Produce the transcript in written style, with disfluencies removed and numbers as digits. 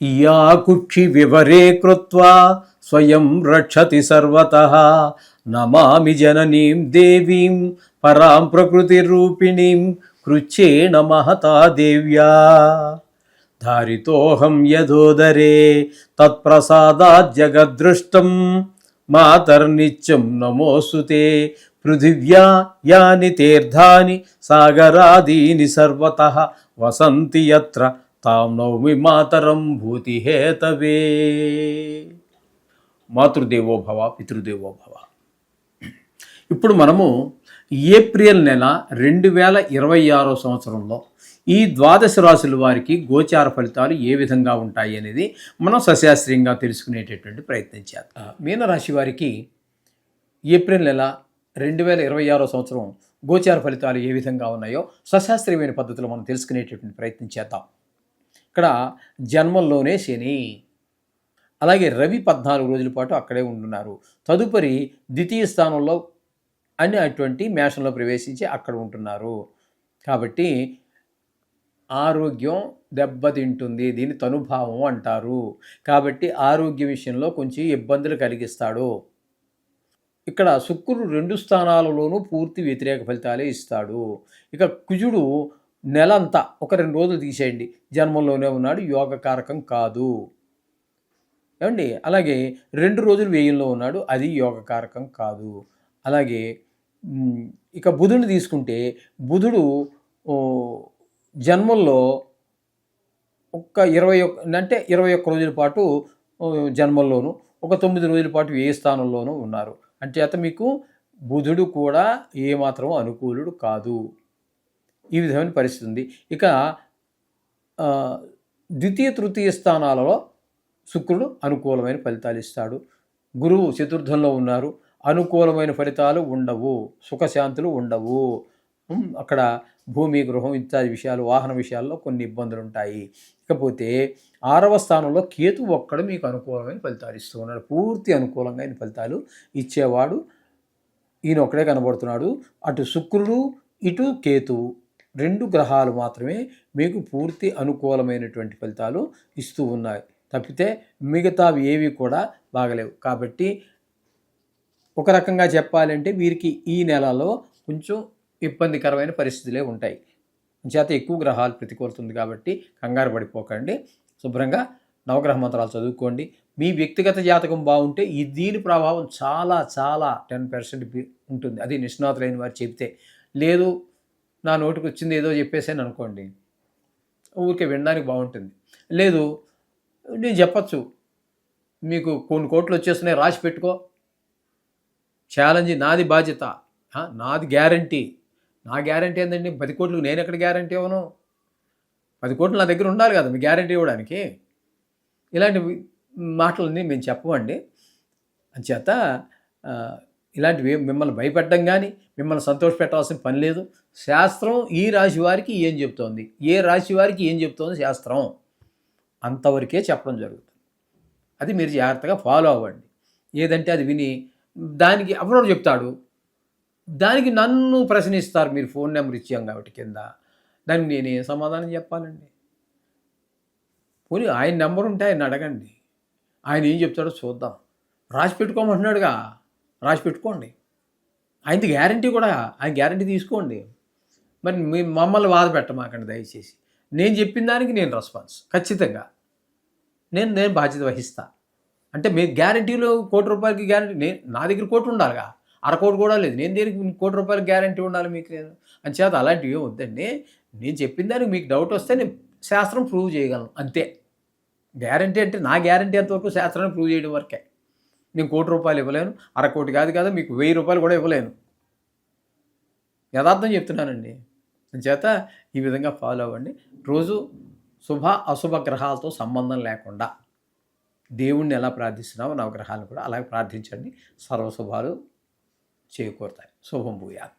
Yeah కుక్షి వివరే కృత్వా స్వయం రక్షతి సర్వతః నమామి జననీం దేవీం పరాం ప్రకృతిరూపిణీం కృచ్ఛేణ మహతా దేవ్యా ధారితోహం యథోదరే తత్ప్రసాదాత్ జగద్దృష్టం మాతర్నిత్యం నమోస్తుతే పృథివ్యా యాని తీర్థాని సాగరాదీని సర్వతః వసంతి యత్ర తాం నౌమి మాతరం భూతిహేతవే. మాతృదేవో భవ పితృదేవో భవ. ఇప్పుడు మనము ఏప్రిల్ నెల 2026 సంవత్సరంలో ఈ ద్వాదశ రాశుల వారికి గోచార ఫలితాలు ఏ విధంగా ఉంటాయి అనేది మనం సశాస్త్రీయంగా తెలుసుకునేటటువంటి ప్రయత్నం చేద్దాం. మీనరాశి వారికి ఏప్రిల్ నెల 2026 సంవత్సరం గోచార ఫలితాలు ఏ విధంగా ఉన్నాయో సశాస్త్రీయమైన పద్ధతిలో మనం తెలుసుకునేటటువంటి ప్రయత్నం చేద్దాం. ఇక్కడ జన్మంలోనే శని, అలాగే రవి 14 రోజుల పాటు అక్కడే ఉంటున్నారు. తదుపరి ద్వితీయ స్థానంలో అటువంటి మేషంలో ప్రవేశించి అక్కడ ఉంటున్నారు. కాబట్టి ఆరోగ్యం దెబ్బతింటుంది. దీన్ని తనుభావం అంటారు. కాబట్టి ఆరోగ్య విషయంలో కొంచెం ఇబ్బందులు కలిగిస్తాడు. ఇక్కడ శుక్రుడు 2 స్థానాలలోనూ పూర్తి వ్యతిరేక ఫలితాలే ఇస్తాడు. ఇక కుజుడు నెలంతా ఒక 2 రోజులు తీసేయండి, జన్మంలోనే ఉన్నాడు, యోగకారకం కాదు ఏమండి. అలాగే 2 రోజులు వ్యయంలో ఉన్నాడు, అది యోగకారకం కాదు. అలాగే ఇక బుధుడిని తీసుకుంటే బుధుడు జన్మంలో ఒక 21 రోజుల పాటు జన్మంలోను, ఒక 9 రోజుల పాటు వ్యయ స్థానంలోనూ ఉన్నారు. అంటే మీకు బుధుడు కూడా ఏమాత్రం అనుకూలుడు కాదు. ఈ విధమైన పరిస్థితి ఉంది. ఇక ద్వితీయ తృతీయ స్థానాలలో శుక్రుడు అనుకూలమైన ఫలితాలు ఇస్తాడు. గురువు చతుర్థంలో ఉన్నారు, అనుకూలమైన ఫలితాలు ఉండవు, సుఖశాంతులు ఉండవు. అక్కడ భూమి, గృహం ఇత్యాది విషయాలు, వాహన విషయాల్లో కొన్ని ఇబ్బందులు ఉంటాయి. ఇకపోతే 6వ స్థానంలో కేతు ఒక్కడు మీకు అనుకూలమైన ఫలితాలు ఇస్తూ ఉన్నాడు. పూర్తి అనుకూలంగా ఫలితాలు ఇచ్చేవాడు ఈయన ఒక్కడే కనబడుతున్నాడు. అటు శుక్రుడు ఇటు కేతువు 2 గ్రహాలు మాత్రమే మీకు పూర్తి అనుకూలమైనటువంటి ఫలితాలు ఇస్తూ ఉన్నాయి. తప్పితే మిగతావి ఏవి కూడా బాగలేవు. కాబట్టి ఒక రకంగా చెప్పాలంటే వీరికి ఈ నెలలో కొంచెం ఇబ్బందికరమైన పరిస్థితులే ఉంటాయి. చేత ఎక్కువ గ్రహాలు ప్రతికూలుతుంది కాబట్టి కంగారు పడిపోకండి. శుభ్రంగా నవగ్రహ మంత్రాలు చదువుకోండి. మీ వ్యక్తిగత జాతకం బాగుంటే దీని ప్రభావం చాలా చాలా 10% ఉంటుంది. అది నిష్ణాతులైన వారు చెబితే. లేదు నా నోటికి వచ్చింది ఏదో చెప్పేసాను అనుకోండి, ఊరికే వినడానికి బాగుంటుంది. లేదు నేను చెప్పచ్చు, మీకు కొన్ని కోట్లు వచ్చేస్తున్నాయి రాసి పెట్టుకో, ఛాలెంజ్ నాది, బాధ్యత నాది, గ్యారంటీ. నా గ్యారంటీ ఏంటండి? 10 కోట్లు నేను ఎక్కడ గ్యారంటీ ఇవ్వను? 10 కోట్లు నా దగ్గర ఉండాలి కదా మీ గ్యారంటీ ఇవ్వడానికి. ఇలాంటి మాటలన్నీ మేము చెప్పమండి. అంచేత ఇలాంటివి మిమ్మల్ని భయపెట్టడం కానీ మిమ్మల్ని సంతోషపెట్టాల్సిన పని లేదు. శాస్త్రం ఈ రాశి వారికి ఏం చెప్తోంది, ఏ రాశి వారికి ఏం చెప్తోంది శాస్త్రం, అంతవరకే చెప్పడం జరుగుతుంది. అది మీరు జాగ్రత్తగా ఫాలో అవ్వండి. ఏదంటే అది విని దానికి ఎవరో చెప్తాడు, దానికి నన్ను ప్రశ్నిస్తారు మీరు ఫోన్ నెంబర్ ఇచ్చాం కాబట్టి కింద. దానికి నేను ఏ సమాధానం చెప్పాలండి? పోనీ ఆయన నెంబర్ ఉంటే ఆయన అడగండి, ఆయన ఏం చెప్తాడో చూద్దాం. రాసి పెట్టుకోమంటున్నాడుగా, రాసి పెట్టుకోండి. ఆయనది గ్యారంటీ కూడా, ఆయన గ్యారంటీ తీసుకోండి. మరి మమ్మల్ని బాధ పెట్టమాకండి దయచేసి. నేను చెప్పిన దానికి నేను రెస్పాన్స్ ఖచ్చితంగా నేను బాధ్యత వహిస్తా. అంటే మీ గ్యారంటీలో ₹1,00,00,000 గ్యారంటీ, నా దగ్గర కోటి ఉండాలిగా, అరకోటి కూడా లేదు. నేను దేనికి ₹1,00,00,000 గ్యారంటీ ఉండాలి మీకు? నేను అంచేత అలాంటివి ఏమి వద్దండి. నేను చెప్పిన దానికి మీకు డౌట్ వస్తే నేను శాస్త్రం ప్రూవ్ చేయగలను అంతే. గ్యారంటీ అంటే నా గ్యారంటీ ఎంతవరకు శాస్త్రాన్ని ప్రూవ్ చేయడం వరకే. నేను ₹1,00,00,000 ఇవ్వలేను, అరకోటి కాదు కదా, మీకు ₹1,000 కూడా ఇవ్వలేను. యథార్థం చెప్తున్నానండి. అంచేత ఈ విధంగా ఫాలో అవ్వండి. రోజు శుభ అశుభ గ్రహాలతో సంబంధం లేకుండా దేవుణ్ణి ఎలా ప్రార్థిస్తున్నామో నవగ్రహాలను కూడా అలాగే ప్రార్థించండి. సర్వశుభాలు చేకూరుతాయి. శుభం భూయాత్.